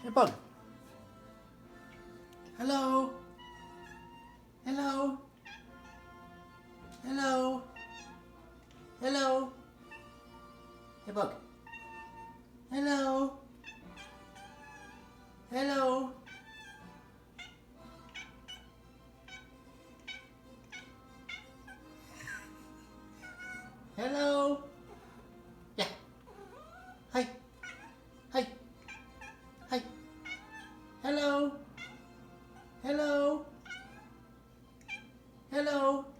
Hey, Bug. Hello. Hello. Hello. Hello. Hey, Bug. Hello. Hello. Hello. Yeah. Hi. Hi. Hi. Hello. Hello. Hello.